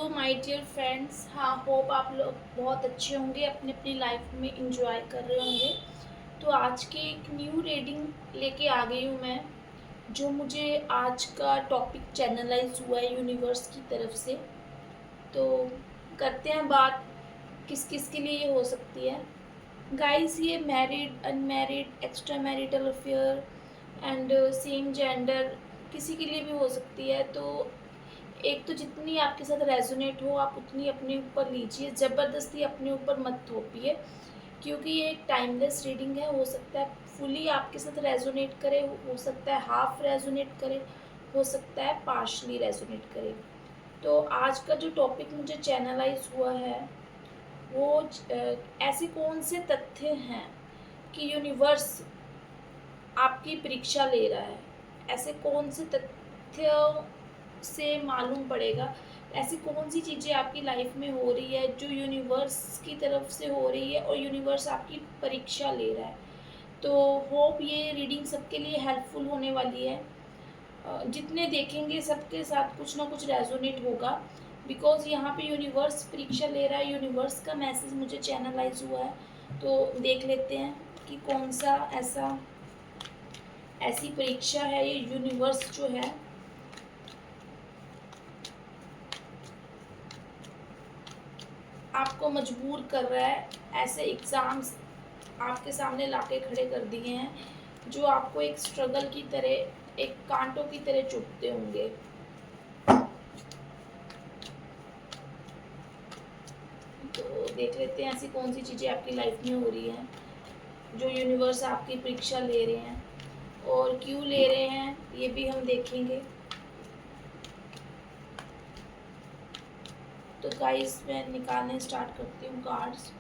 Hello my dear friends. हाँ, hope आप लोग बहुत अच्छे होंगे, अपनी अपनी लाइफ में इंजॉय कर रहे होंगे। तो आज की एक न्यू रीडिंग लेके आ गई हूँ मैं, जो मुझे आज का टॉपिक चैनलाइज हुआ है यूनिवर्स की तरफ से। तो करते हैं बात, किस किस के लिए ये हो सकती है। गाइस, ये married, unmarried, extra marital affair and same gender किसी के लिए भी हो सकती है। तो एक तो जितनी आपके साथ रेजोनेट हो आप उतनी अपने ऊपर लीजिए, ज़बरदस्ती अपने ऊपर मत थोपिए, क्योंकि ये एक टाइमलेस रीडिंग है। हो सकता है फुली आपके साथ रेजोनेट करे, हो सकता है हाफ रेजोनेट करे, हो सकता है पार्शली रेजोनेट करे। तो आज का जो टॉपिक मुझे चैनलाइज हुआ है वो ऐसे कौन से तथ्य हैं कि यूनिवर्स आपकी परीक्षा ले रहा है। ऐसे कौन से तथ्यों से मालूम पड़ेगा, ऐसी कौन सी चीज़ें आपकी लाइफ में हो रही है जो यूनिवर्स की तरफ से हो रही है और यूनिवर्स आपकी परीक्षा ले रहा है। तो होप ये रीडिंग सबके लिए हेल्पफुल होने वाली है। जितने देखेंगे सबके साथ कुछ ना कुछ रेजोनेट होगा, बिकॉज यहाँ पे यूनिवर्स परीक्षा ले रहा है, यूनिवर्स का मैसेज मुझे चैनलाइज हुआ है। तो देख लेते हैं कि कौन सा ऐसी परीक्षा है, ये यूनिवर्स जो है आपको मजबूर कर रहा है। ऐसे एग्ज़ाम्स आपके सामने लाके खड़े कर दिए हैं जो आपको एक स्ट्रगल की तरह, एक कांटों की तरह चुभते होंगे। तो देख लेते हैं ऐसी कौन सी चीज़ें आपकी लाइफ में हो रही हैं जो यूनिवर्स आपकी परीक्षा ले रहे हैं, और क्यों ले रहे हैं ये भी हम देखेंगे। तो गाइस मैं निकालने स्टार्ट करती हूँ कार्ड्स।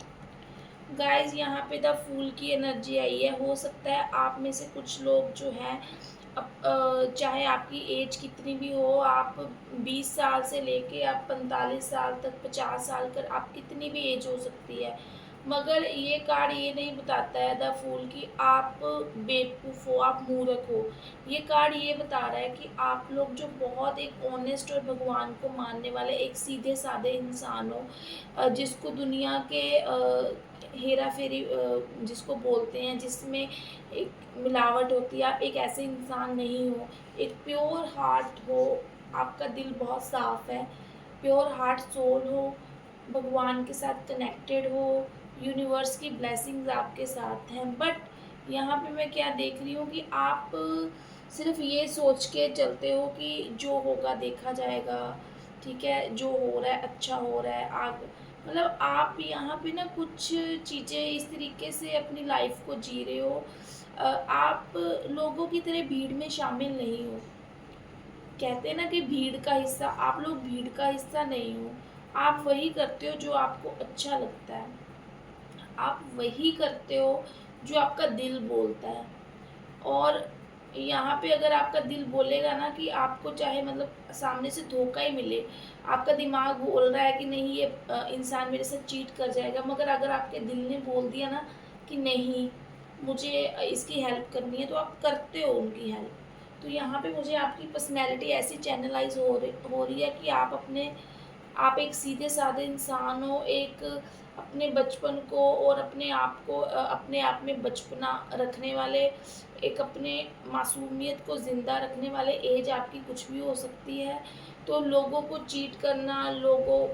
गाइस यहाँ पे द फूल की एनर्जी आई है। हो सकता है आप में से कुछ लोग जो हैं, चाहे आपकी एज कितनी भी हो, आप 20 साल से लेके आप 45 साल तक, 50 साल कर, आप कितनी भी एज हो सकती है, मगर ये कार्ड ये नहीं बताता है द फूल कि आप बेवकूफ़ हो, आप मूर्ख हो। ये कार्ड ये बता रहा है कि आप लोग जो बहुत एक ऑनेस्ट और भगवान को मानने वाले एक सीधे साधे इंसान हो, जिसको दुनिया के हेरा फेरी जिसको बोलते हैं, जिसमें एक मिलावट होती है, आप एक ऐसे इंसान नहीं हो। एक प्योर हार्ट हो, आपका दिल बहुत साफ है, प्योर हार्ट सोल हो, भगवान के साथ कनेक्टेड हो, यूनिवर्स की ब्लेसिंग्स आपके साथ हैं। बट यहाँ पे मैं क्या देख रही हूँ कि आप सिर्फ ये सोच के चलते हो कि जो होगा देखा जाएगा, ठीक है, जो हो रहा है अच्छा हो रहा है। आग मतलब आप यहाँ पे ना कुछ चीज़ें इस तरीके से अपनी लाइफ को जी रहे हो, आप लोगों की तरह भीड़ में शामिल नहीं हो। कहते हैं ना कि भीड़ का हिस्सा, आप लोग भीड़ का हिस्सा नहीं हो। आप वही करते हो जो आपको अच्छा लगता है, आप वही करते हो जो आपका दिल बोलता है। और यहाँ पे अगर आपका दिल बोलेगा ना कि आपको चाहे मतलब सामने से धोखा ही मिले, आपका दिमाग बोल रहा है कि नहीं ये इंसान मेरे साथ चीट कर जाएगा, मगर अगर आपके दिल ने बोल दिया ना कि नहीं मुझे इसकी हेल्प करनी है, तो आप करते हो उनकी हेल्प। तो यहाँ पे मुझे आपकी पर्सनैलिटी ऐसी चैनलाइज हो रही है कि आप एक सीधे साधे इंसान हो, एक अपने बचपन को और अपने आप को अपने आप में बचपना रखने वाले, एक अपने मासूमियत को ज़िंदा रखने वाले। एज आपकी कुछ भी हो सकती है। तो लोगों को चीट करना, लोगों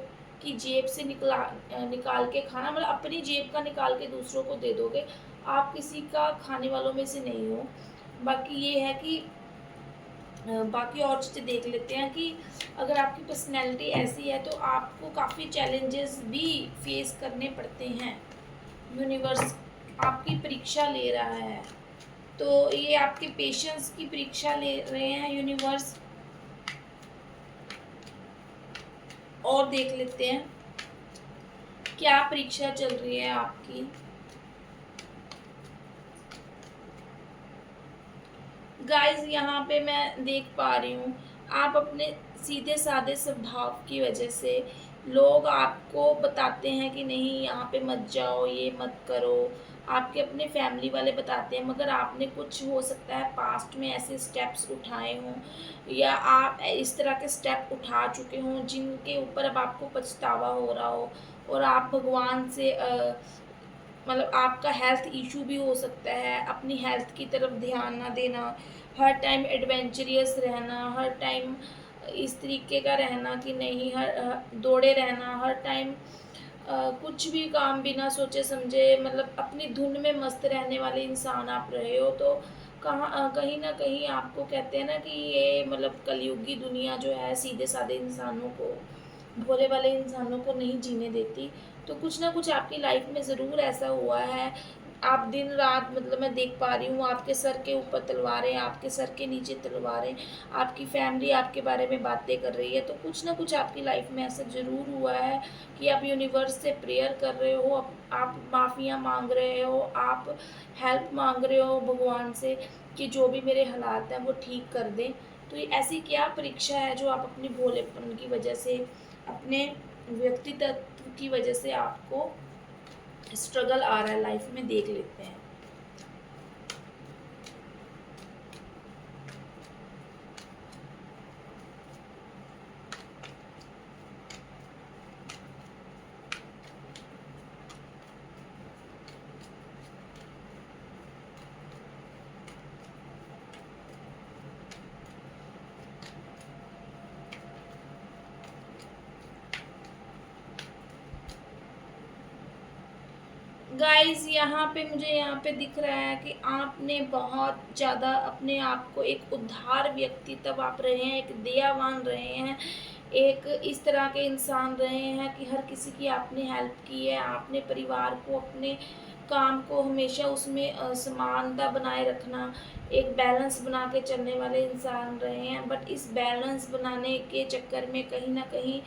की जेब से निकाल के खाना, मतलब अपनी जेब का निकाल के दूसरों को दे दोगे। आप किसी का खाने वालों में से नहीं हो। बाकी ये है कि बाकी और चीज़ें देख लेते हैं कि अगर आपकी पर्सनैलिटी ऐसी है तो आपको काफ़ी चैलेंजेस भी फेस करने पड़ते हैं। यूनिवर्स आपकी परीक्षा ले रहा है, तो ये आपके पेशेंस की परीक्षा ले रहे हैं यूनिवर्स। और देख लेते हैं क्या परीक्षा चल रही है आपकी। गाइस यहाँ पे मैं देख पा रही हूँ, आप अपने सीधे साधे स्वभाव की वजह से लोग आपको बताते हैं कि नहीं यहाँ पे मत जाओ, ये मत करो, आपके अपने फैमिली वाले बताते हैं, मगर आपने कुछ हो सकता है पास्ट में ऐसे स्टेप्स उठाए हों, या आप इस तरह के स्टेप उठा चुके हों जिनके ऊपर अब आपको पछतावा हो रहा हो, और आप भगवान से मतलब आपका हेल्थ इशू भी हो सकता है, अपनी हेल्थ की तरफ ध्यान ना देना, हर टाइम एडवेंचरस रहना, हर टाइम इस तरीके का रहना कि नहीं, दौड़े रहना हर टाइम, कुछ भी काम बिना सोचे समझे, मतलब अपनी धुन में मस्त रहने वाले इंसान आप रहे हो, तो कहीं न कहीं आपको कहते हैं ना कि ये मतलब कलयुगी दुनिया जो है सीधे-साधे इंसानों को, भोले वाले इंसानों को नहीं जीने देती। तो कुछ ना कुछ आपकी लाइफ में ज़रूर ऐसा हुआ है। आप दिन-रात, मतलब मैं देख पा रही हूँ आपके सर के ऊपर तलवारें, आपके सर के नीचे तलवारें, आपकी फैमिली आपके बारे में बातें कर रही है। तो कुछ ना कुछ आपकी लाइफ में ऐसा ज़रूर हुआ है कि आप यूनिवर्स से प्रेयर कर रहे हो, आप माफ़ियाँ माँग रहे हो, आप हेल्प माँग रहे हो भगवान से कि जो भी मेरे हालात हैं वो ठीक कर दें। तो ये ऐसी क्या परीक्षा है जो आप अपने भोलेपन की वजह से, अपने व्यक्तित्व की वजह से आपको स्ट्रगल आ रहा है लाइफ में, देख लेते हैं। गाइस यहाँ पे दिख रहा है कि आपने बहुत ज़्यादा अपने आप को एक उद्धार व्यक्ति तब आप रहे हैं, एक दयावान रहे हैं, एक इस तरह के इंसान रहे हैं कि हर किसी की आपने हेल्प की है, आपने परिवार को, अपने काम को हमेशा उसमें समानता बनाए रखना, एक बैलेंस बना के चलने वाले इंसान रहे हैं। बट इस बैलेंस बनाने के चक्कर में कहीं न कहीं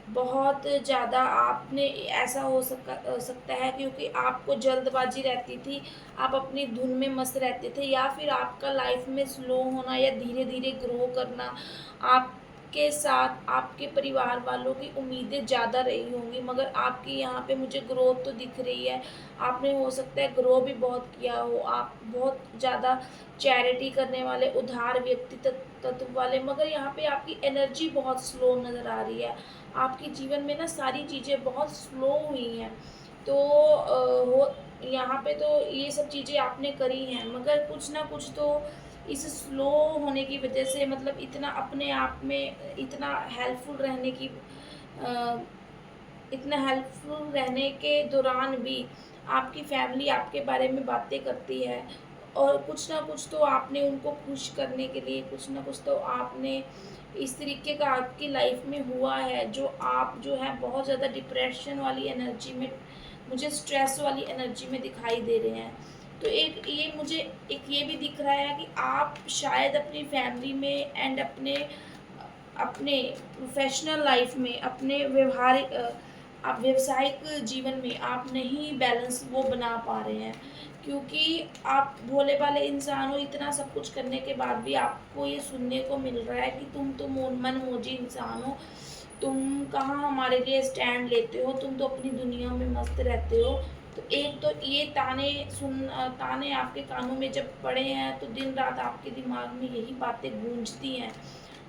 बहुत ज़्यादा आपने, ऐसा हो सकता है क्योंकि आपको जल्दबाज़ी रहती थी, आप अपनी धुन में मस्त रहते थे, या फिर आपका लाइफ में स्लो होना या धीरे-धीरे ग्रो करना, आपके साथ आपके परिवार वालों की उम्मीदें ज़्यादा रही होंगी, मगर आपकी यहाँ पे मुझे ग्रोथ तो दिख रही है। आपने हो सकता है ग्रो भी बहुत किया हो, आप बहुत ज़्यादा चैरिटी करने वाले, उदार व्यक्ति तत्व वाले, मगर यहाँ पे आपकी एनर्जी बहुत स्लो नज़र आ रही है। आपके जीवन में ना सारी चीज़ें बहुत स्लो हुई हैं। तो हो यहाँ पे तो ये सब चीज़ें आपने करी हैं, मगर कुछ ना कुछ तो इस स्लो होने की वजह से, मतलब इतना अपने आप में इतना हेल्पफुल रहने की अ, इतना हेल्पफुल रहने के दौरान भी आपकी फैमिली आपके बारे में बातें करती है, और कुछ ना कुछ तो आपने उनको खुश करने के लिए, कुछ ना कुछ तो आपने इस तरीके का आपकी लाइफ में हुआ है, जो आप जो है बहुत ज़्यादा डिप्रेशन वाली एनर्जी में, मुझे स्ट्रेस वाली एनर्जी में दिखाई दे रहे हैं। तो एक ये भी दिख रहा है कि आप शायद अपनी फैमिली में एंड अपने अपने प्रोफ़ेशनल लाइफ़ में, अपने आप व्यावसायिक जीवन में आप नहीं बैलेंस वो बना पा रहे हैं। क्योंकि आप भोले-भाले इंसान हो, इतना सब कुछ करने के बाद भी आपको ये सुनने को मिल रहा है कि तुम तो मनमौजी इंसान हो, तुम कहाँ हमारे लिए स्टैंड लेते हो, तुम तो अपनी दुनिया में मस्त रहते हो। तो एक तो ये ताने आपके कानों में जब पड़े हैं, तो दिन-रात आपके दिमाग में यही बातें गूंजती हैं।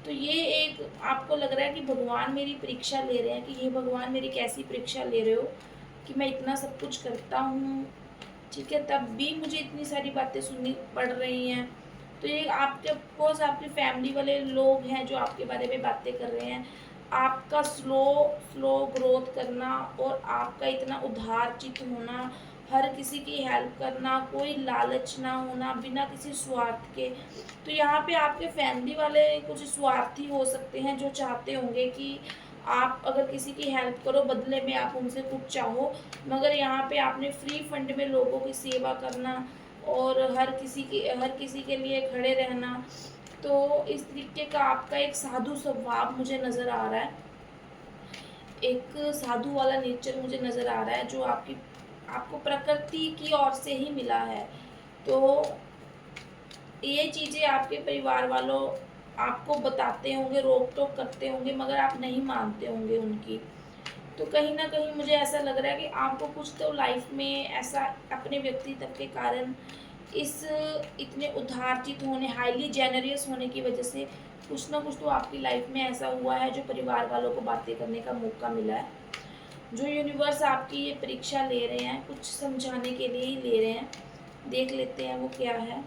तो ये एक आपको लग रहा है कि भगवान मेरी परीक्षा ले रहे हैं, कि हे भगवान मेरी कैसी परीक्षा ले रहे हो कि मैं इतना सब कुछ करता हूँ, ठीक है, तब भी मुझे इतनी सारी बातें सुननी पड़ रही हैं। तो ये आपके सपोज़ आपकी फैमिली वाले लोग हैं जो आपके बारे में बातें कर रहे हैं। आपका स्लो स्लो ग्रोथ करना, और आपका इतना उदारचित्त होना, हर किसी की हेल्प करना, कोई लालच ना होना, बिना किसी स्वार्थ के। तो यहाँ पे आपके फैमिली वाले कुछ स्वार्थी हो सकते हैं जो चाहते होंगे कि आप अगर किसी की हेल्प करो, बदले में आप उनसे कुछ चाहो, मगर यहाँ पे आपने फ्री फंड में लोगों की सेवा करना, और हर किसी के लिए खड़े रहना, तो इस तरीके का आपका एक साधु स्वभाव मुझे नज़र आ रहा है। एक साधु वाला नेचर मुझे नज़र आ रहा है जो आपको प्रकृति की ओर से ही मिला है। तो ये चीज़ें आपके परिवार वालों आपको बताते होंगे, रोक-टोक करते होंगे, मगर आप नहीं मानते होंगे उनकी। तो कहीं न कहीं मुझे ऐसा लग रहा है कि आपको कुछ तो लाइफ़ में ऐसा अपने व्यक्तित्व के कारण इस इतने उदारचित होने, हाईली जेनरियस होने की वजह से कुछ ना कुछ तो आपकी लाइफ़ में ऐसा हुआ है जो परिवार वालों को बातें करने का मौका मिला है। जो यूनिवर्स आपकी ये परीक्षा ले रहे हैं, कुछ समझाने के लिए ही ले रहे हैं। देख लेते हैं वो क्या है।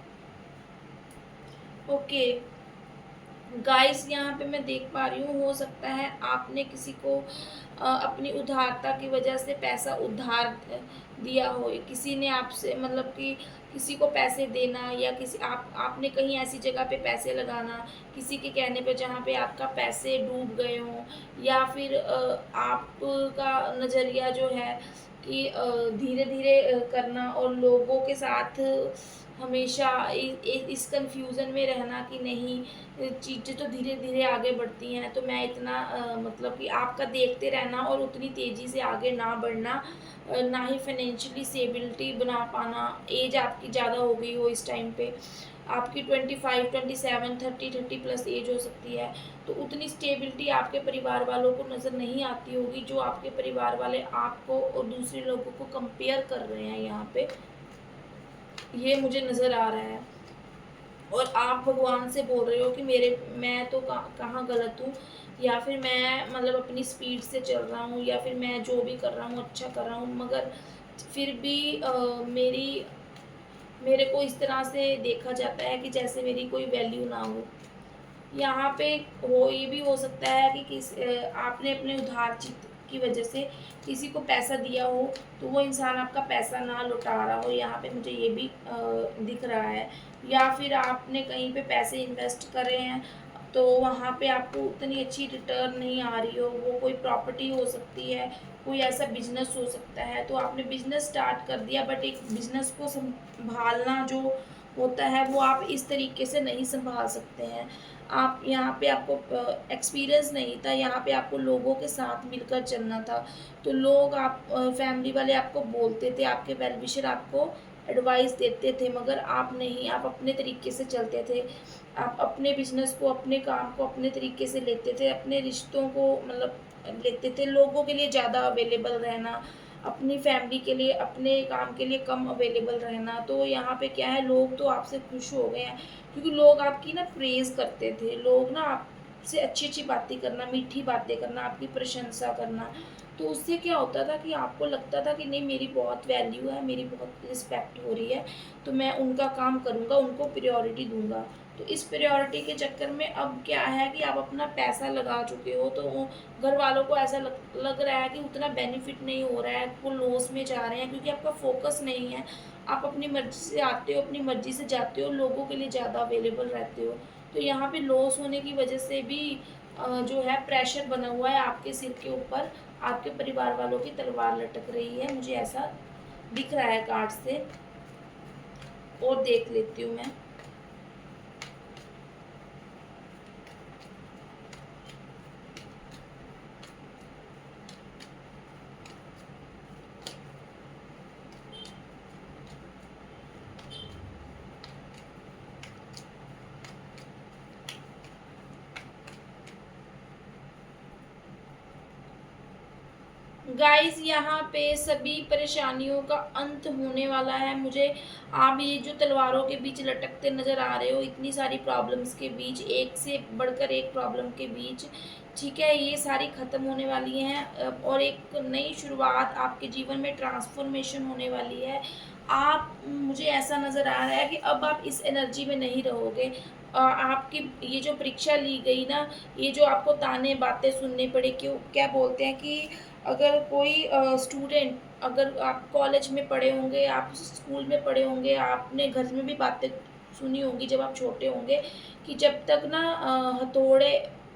ओके। गाइस यहाँ पे मैं देख पा रही हूँ, हो सकता है आपने किसी को अपनी उधारता की वजह से पैसा उधार दिया हो, किसी ने आपसे मतलब कि किसी को पैसे देना, या किसी आपने कहीं ऐसी जगह पे पैसे लगाना किसी के कहने पे जहाँ पे आपका पैसे डूब गए हों, या फिर आपका नज़रिया जो है कि धीरे धीरे करना और लोगों के साथ हमेशा इस कन्फ्यूज़न में रहना कि नहीं चीज़ें तो धीरे-धीरे आगे बढ़ती हैं, तो मैं इतना मतलब कि आपका देखते रहना और उतनी तेज़ी से आगे ना बढ़ना, ना ही फाइनेंशियली स्टेबिलिटी बना पाना, एज आपकी ज़्यादा हो गई हो इस टाइम पे, आपकी 25, 27, 30 प्लस एज हो सकती है, तो उतनी स्टेबिलिटी आपके परिवार वालों को नज़र नहीं आती होगी, जो आपके परिवार वाले आपको और दूसरे लोगों को कंपेयर कर रहे हैं यहाँ पे, ये मुझे नज़र आ रहा है। और आप भगवान से बोल रहे हो कि मेरे मैं तो कहाँ गलत हूँ, या फिर मैं मतलब अपनी स्पीड से चल रहा हूँ, या फिर मैं जो भी कर रहा हूँ अच्छा कर रहा हूँ, मगर फिर भी मेरे को इस तरह से देखा जाता है कि जैसे मेरी कोई वैल्यू ना हो। यहाँ पे ये भी हो सकता है कि आपने अपने उधार चित्त की वजह से किसी को पैसा दिया हो, तो वो इंसान आपका पैसा ना लौटा रहा हो, यहाँ पे मुझे ये भी दिख रहा है। या फिर आपने कहीं पे पैसे इन्वेस्ट करे हैं, तो वहाँ पे आपको उतनी अच्छी रिटर्न नहीं आ रही हो, वो कोई प्रॉपर्टी हो सकती है, कोई ऐसा बिज़नेस हो सकता है, तो आपने बिज़नेस स्टार्ट कर दिया, बट एक बिज़नेस को सँभालना जो होता है, वो आप इस तरीके से नहीं सँभाल सकते हैं। आप यहाँ पे आपको एक्सपीरियंस नहीं था, यहाँ पे आपको लोगों के साथ मिलकर चलना था। तो लोग फैमिली वाले आपको बोलते थे, आपके वेल विशर आपको एडवाइस देते थे, मगर आप नहीं, आप अपने तरीके से चलते थे। आप अपने बिज़नेस को, अपने काम को अपने तरीके से लेते थे, अपने रिश्तों को मतलब लेते थे, लोगों के लिए ज़्यादा अवेलेबल रहना, अपनी फैमिली के लिए, अपने काम के लिए कम अवेलेबल रहना। तो यहाँ पे क्या है, लोग तो आपसे खुश हो गए हैं, क्योंकि लोग आपकी ना प्रेज़ करते थे, लोग ना आपसे अच्छी-अच्छी बातें करना, मीठी बातें करना, आपकी प्रशंसा करना। तो उससे क्या होता था कि आपको लगता था कि नहीं मेरी बहुत वैल्यू है, मेरी बहुत रिस्पेक्ट हो रही है, तो मैं उनका काम करूँगा, उनको प्रायोरिटी दूँगा। तो इस प्रायोरिटी के चक्कर में अब क्या है कि आप अपना पैसा लगा चुके हो, तो घर वालों को ऐसा लग रहा है कि उतना बेनिफिट नहीं हो रहा है, वो लॉस में जा रहे हैं, क्योंकि आपका फोकस नहीं है। आप अपनी मर्ज़ी से आते हो, अपनी मर्ज़ी से जाते हो, लोगों के लिए ज़्यादा अवेलेबल रहते हो। तो यहाँ पे लॉस होने की वजह से भी जो है प्रेशर बना हुआ है आपके सिर के ऊपर, आपके परिवार वालों की तलवार लटक रही है, मुझे ऐसा दिख रहा है कार्ड से। और देख लेती हूँ मैं। गाइस यहाँ पे सभी परेशानियों का अंत होने वाला है। मुझे आप ये जो तलवारों के बीच लटकते नज़र आ रहे हो, इतनी सारी प्रॉब्लम्स के बीच, एक से बढ़कर एक प्रॉब्लम के बीच, ठीक है, ये सारी ख़त्म होने वाली हैं, और एक नई शुरुआत आपके जीवन में ट्रांसफॉर्मेशन होने वाली है। मुझे ऐसा नज़र आ रहा है कि अब आप इस एनर्जी में नहीं रहोगे। आपकी ये जो परीक्षा ली गई ना, ये जो आपको ताने बातें सुनने पड़े, क्यों क्या बोलते हैं कि अगर कोई स्टूडेंट, अगर आप कॉलेज में पढ़े होंगे, आप स्कूल में पढ़े होंगे, आपने घर में भी बातें सुनी होंगी जब आप छोटे होंगे, कि जब तक ना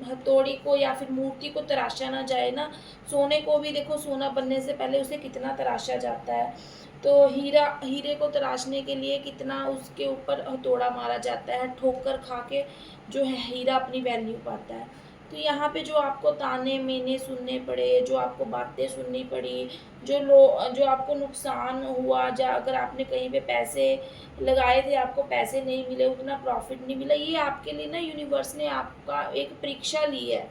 हथौड़ी को या फिर मूर्ति को तराशा ना जाए ना, सोने को भी देखो, सोना बनने से पहले उसे कितना तराशा जाता है। तो हीरे को तराशने के लिए कितना उसके ऊपर हथौड़ा मारा जाता है, ठोकर खा के जो है हीरा अपनी वैल्यू पाता है। तो यहाँ पे जो आपको ताने-मेने सुनने पड़े, जो आपको बातें सुननी पड़ी, जो आपको नुकसान हुआ, अगर आपने कहीं पे पैसे लगाए थे, आपको पैसे नहीं मिले, उतना प्रॉफ़िट नहीं मिला, ये आपके लिए ना यूनिवर्स ने आपका एक परीक्षा ली है।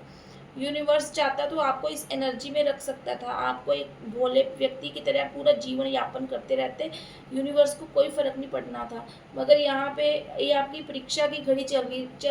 यूनिवर्स चाहता तो आपको इस एनर्जी में रख सकता था, आपको एक भोले व्यक्ति की तरह पूरा जीवन यापन करते रहते, यूनिवर्स को कोई फ़र्क नहीं पड़ना था। मगर यहाँ पे ये आपकी परीक्षा की घड़ी चल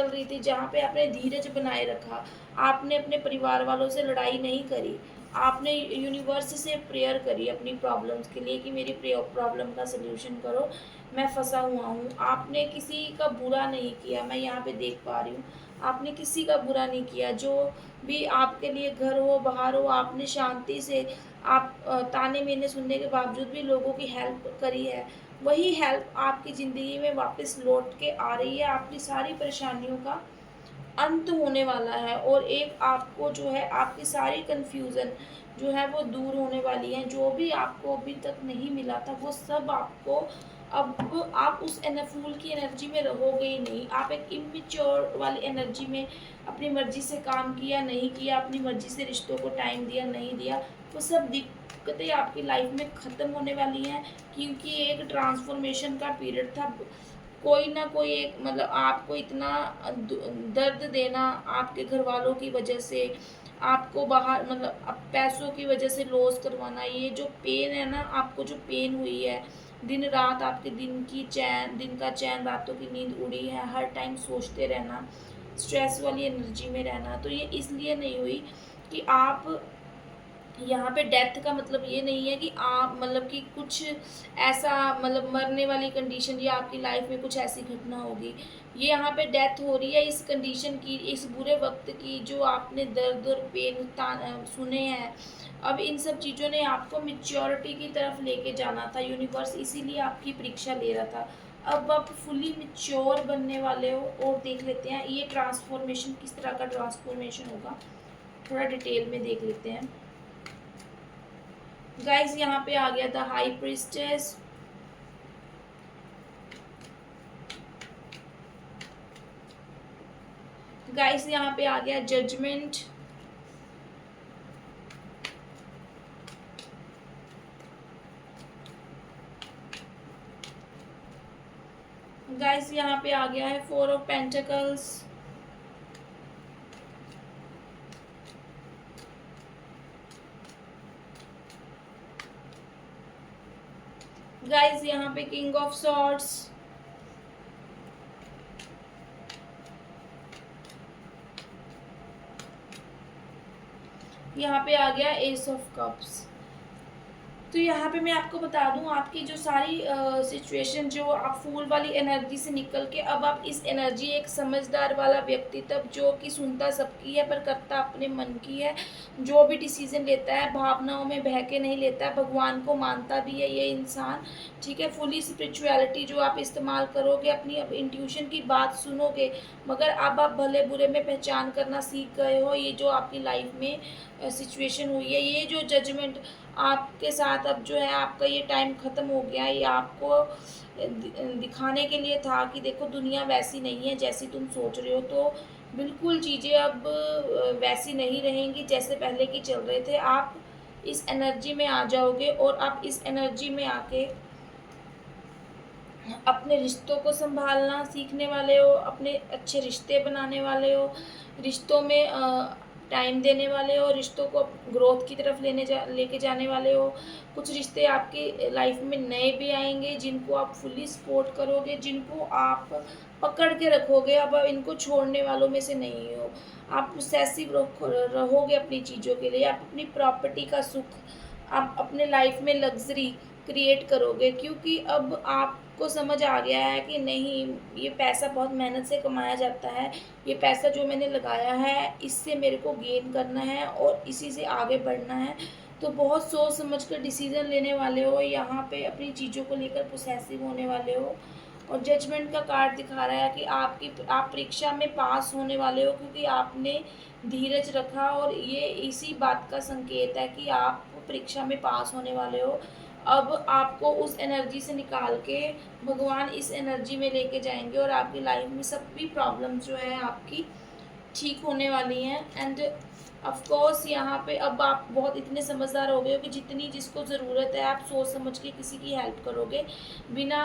रही थी, जहाँ पे आपने धीरज बनाए रखा, आपने अपने परिवार वालों से लड़ाई नहीं करी, आपने यूनिवर्स से प्रेयर करी अपनी प्रॉब्लम्स के लिए कि मेरी प्रॉब्लम का सल्यूशन करो, मैं फंसा हुआ हूँ। आपने किसी का बुरा नहीं किया, मैं यहाँ पे देख पा रही हूँ, आपने किसी का बुरा नहीं किया। जो भी आपके लिए घर हो बाहर हो, आपने शांति से आप ताने मेने सुनने के बावजूद भी लोगों की हेल्प करी है। वही हेल्प आपकी ज़िंदगी में वापस लौट के आ रही है, आपकी सारी परेशानियों का अंत होने वाला है, और एक आपको जो है आपकी सारी कन्फ्यूज़न जो है वो दूर होने वाली है। जो भी आपको अभी तक नहीं मिला था वो सब आपको अब आप उस फूल की एनर्जी में रहोगे ही नहीं। आप एक इमेच्योर वाली एनर्जी में अपनी मर्ज़ी से काम किया नहीं किया, अपनी मर्ज़ी से रिश्तों को टाइम दिया नहीं दिया, वो सब दिक्कतें आपकी लाइफ में ख़त्म होने वाली हैं, क्योंकि एक ट्रांसफॉर्मेशन का पीरियड था। कोई ना कोई एक मतलब आपको इतना दर्द देना आपके घर वालों की वजह से, आपको बाहर मतलब पैसों की वजह से लॉस करवाना, ये जो पेन है ना, आपको जो पेन हुई है, दिन रात आपके दिन का चैन, रातों की नींद उड़ी है, हर टाइम सोचते रहना, स्ट्रेस वाली एनर्जी में रहना, तो ये इसलिए नहीं हुई कि आप यहाँ पे डेथ का मतलब ये नहीं है कि आप मतलब कि कुछ ऐसा मतलब मरने वाली कंडीशन या आपकी लाइफ में कुछ ऐसी घटना होगी। ये यहाँ पे डेथ हो रही है इस कंडीशन की, इस बुरे वक्त की, जो आपने दर्द और पेन सुने हैं। अब इन सब चीज़ों ने आपको मेच्योरिटी की तरफ लेके जाना था, यूनिवर्स इसीलिए आपकी परीक्षा ले रहा था। अब आप फुली मेच्योर बनने वाले हो, और देख लेते हैं ये ट्रांसफॉर्मेशन किस तरह का ट्रांसफॉर्मेशन होगा, थोड़ा डिटेल में देख लेते हैं। गाइस यहाँ पे आ गया द हाई प्रिस्टेस, गाइस यहाँ पे आ गया जजमेंट, गाइस यहाँ पे आ गया है 4 ऑफ पेंटिकल्स, गाइस यहाँ पे किंग ऑफ सॉर्ड्स, यहाँ पे आ गया एस ऑफ कप्स। तो यहाँ पे मैं आपको बता दूँ, आपकी जो सारी सिचुएशन, जो आप फूल वाली एनर्जी से निकल के अब आप इस एनर्जी, एक समझदार वाला व्यक्ति तब, जो कि सुनता सबकी है पर करता अपने मन की है, जो भी डिसीजन लेता है भावनाओं में बह के नहीं लेता है, भगवान को मानता भी है ये इंसान, ठीक है। फुली स्पिरिचुअलिटी जो आप इस्तेमाल करोगे, अपनी अब इंट्यूशन की बात सुनोगे, मगर अब आप भले बुरे में पहचान करना सीख गए हो। ये जो आपकी लाइफ में सिचुएशन हुई है, ये जो जजमेंट आपके साथ अब जो है, आपका ये टाइम ख़त्म हो गया है, ये आपको दिखाने के लिए था कि देखो दुनिया वैसी नहीं है जैसी तुम सोच रहे हो। तो बिल्कुल चीज़ें अब वैसी नहीं रहेंगी जैसे पहले की चल रहे थे। आप इस एनर्जी में आ जाओगे, और आप इस एनर्जी में आके अपने रिश्तों को संभालना सीखने वाले हो, अपने अच्छे रिश्ते बनाने वाले हो, रिश्तों में टाइम देने वाले हो, रिश्तों को ग्रोथ की तरफ लेके जाने वाले हो। कुछ रिश्ते आपकी लाइफ में नए भी आएंगे, जिनको आप फुली सपोर्ट करोगे, जिनको आप पकड़ के रखोगे, अब इनको छोड़ने वालों में से नहीं हो। आप पोसेसिव रहोगे अपनी चीज़ों के लिए, आप अपनी प्रॉपर्टी का सुख, आप अपने लाइफ में लग्जरी क्रिएट करोगे, क्योंकि अब आपको समझ आ गया है कि नहीं, ये पैसा बहुत मेहनत से कमाया जाता है, ये पैसा जो मैंने लगाया है इससे मेरे को गेन करना है और इसी से आगे बढ़ना है। तो बहुत सोच समझ कर डिसीज़न लेने वाले हो, यहाँ पे अपनी चीज़ों को लेकर पोसेसिव होने वाले हो। और जजमेंट का कार्ड दिखा रहा है कि आप परीक्षा में पास होने वाले हो, क्योंकि आपने धीरज रखा, और ये इसी बात का संकेत है कि आप परीक्षा में पास होने वाले हो। अब आपको उस एनर्जी से निकाल के भगवान इस एनर्जी में लेके जाएंगे, और आपकी लाइफ में सब भी प्रॉब्लम्स जो है आपकी ठीक होने वाली हैं। एंड ऑफ कोर्स यहाँ पे अब आप बहुत इतने समझदार हो गए हो कि जितनी जिसको ज़रूरत है आप सोच समझ के किसी की हेल्प करोगे, बिना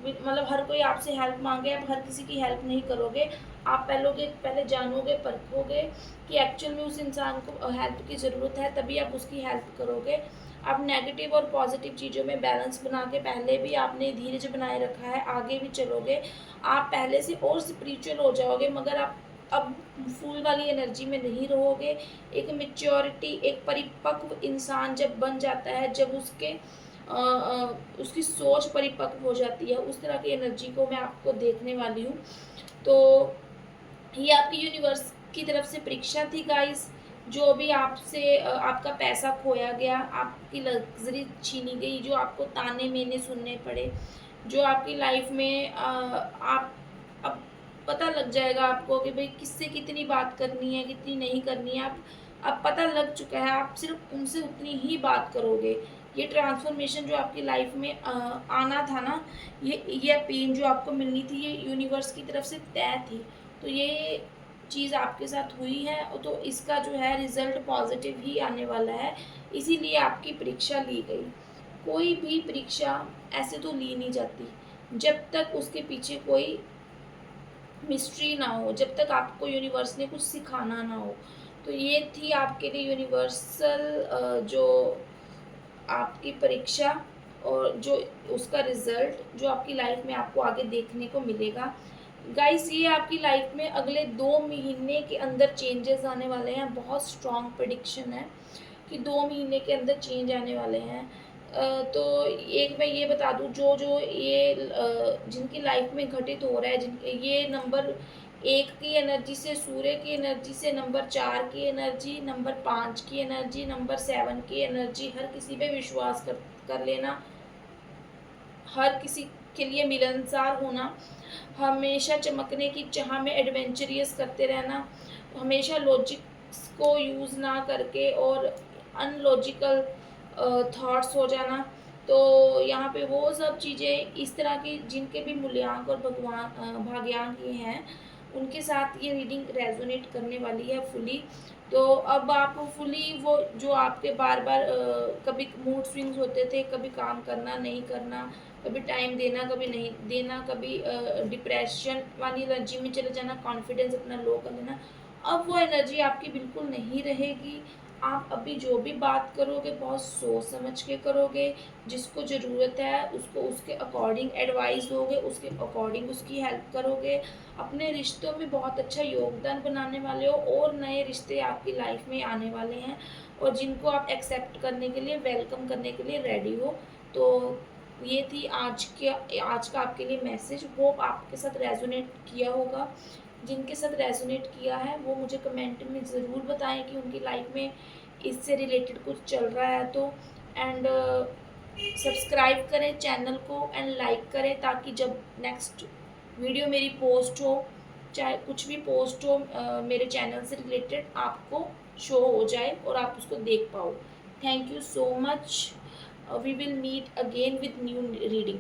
मतलब हर कोई आपसे हेल्प मांगे, आप हर किसी की हेल्प नहीं करोगे। आप पहले जानोगे, परखोगे कि एक्चुअल में उस इंसान को हेल्प की ज़रूरत है, तभी आप उसकी हेल्प करोगे। आप नेगेटिव और पॉजिटिव चीज़ों में बैलेंस बना के पहले भी आपने धीरज बनाए रखा है, आगे भी चलोगे। आप पहले से और स्पिरिचुअल हो जाओगे, मगर आप अब फूल वाली एनर्जी में नहीं रहोगे। एक मैच्योरिटी, एक परिपक्व इंसान जब बन जाता है, जब उसकी सोच परिपक्व हो जाती है, उस तरह की एनर्जी को मैं आपको देखने वाली हूँ। तो ये आपकी यूनिवर्स की तरफ से परीक्षा थी गाइस। जो भी आपसे आपका पैसा खोया गया, आपकी लग्ज़री छीनी गई, जो आपको ताने-मेने सुनने पड़े, जो आपकी लाइफ में आप अब पता लग जाएगा आपको कि भई किससे कितनी बात करनी है, कितनी नहीं करनी है। आप अब पता लग चुका है, आप सिर्फ़ उनसे उतनी ही बात करोगे। ये ट्रांसफ़ॉर्मेशन जो आपकी लाइफ में आना था ना, ये पेन जो आपको मिलनी थी, ये यूनिवर्स की तरफ से तय थी। तो ये चीज़ आपके साथ हुई है, तो इसका जो है रिज़ल्ट पॉज़िटिव ही आने वाला है, इसीलिए आपकी परीक्षा ली गई। कोई भी परीक्षा ऐसे तो ली नहीं जाती, जब तक उसके पीछे कोई मिस्ट्री ना हो, जब तक आपको यूनिवर्स ने कुछ सिखाना ना हो। तो ये थी आपके लिए यूनिवर्सल जो आपकी परीक्षा और जो उसका रिज़ल्ट जो आपकी लाइफ में आपको आगे देखने को मिलेगा। गाइस ये आपकी लाइफ में अगले 2 महीने के अंदर चेंजेस आने वाले हैं, बहुत स्ट्रॉन्ग प्रेडिक्शन है कि 2 महीने के अंदर चेंज आने वाले हैं। तो एक मैं ये बता दूँ, जो ये जिनकी लाइफ में घटित हो रहा है, जिनके ये नंबर 1 की एनर्जी से, सूर्य की एनर्जी से, नंबर 4 की एनर्जी, नंबर 5 की एनर्जी, नंबर 7 की एनर्जी, हर किसी पे विश्वास कर लेना। हर किसी के लिए मिलनसार होना, हमेशा चमकने की चाह में एडवेंचरस करते रहना, हमेशा लॉजिक्स को यूज़ ना करके और अनलॉजिकल थॉट्स हो जाना। तो यहाँ पे वो सब चीज़ें इस तरह की जिनके भी मूल्यांक और भाग्यांक ये हैं, उनके साथ ये रीडिंग रेज़ोनेट करने वाली है फुली। तो अब आप फुली वो जो आपके बार-बार कभी मूड स्विंग्स होते थे, कभी काम करना, नहीं करना, कभी टाइम देना, कभी नहीं देना, कभी डिप्रेशन वाली एनर्जी में चले जाना, कॉन्फिडेंस अपना लो कर लेना। अब वो एनर्जी आपकी बिल्कुल नहीं रहेगी। आप अभी जो भी बात करोगे बहुत सोच समझ के करोगे, जिसको ज़रूरत है उसको उसके अकॉर्डिंग एडवाइस दोगे, उसके अकॉर्डिंग उसकी हेल्प करोगे। अपने रिश्तों में बहुत अच्छा योगदान बनाने वाले हो और नए रिश्ते आपकी लाइफ में आने वाले हैं और जिनको आप एक्सेप्ट करने के लिए, वेलकम करने के लिए रेडी हो। तो ये थी आज का आपके लिए मैसेज। होप आपके साथ रेजोनेट किया होगा। जिनके साथ रेजोनेट किया है वो मुझे कमेंट में ज़रूर बताएं कि उनकी लाइफ में इससे रिलेटेड कुछ चल रहा है तो। एंड सब्सक्राइब करें चैनल को एंड लाइक करें ताकि जब नेक्स्ट वीडियो मेरी पोस्ट हो, चाहे कुछ भी पोस्ट हो मेरे चैनल से रिलेटेड, आपको शो हो जाए और आप उसको देख पाओ। Thank you so much. We will meet again with new reading.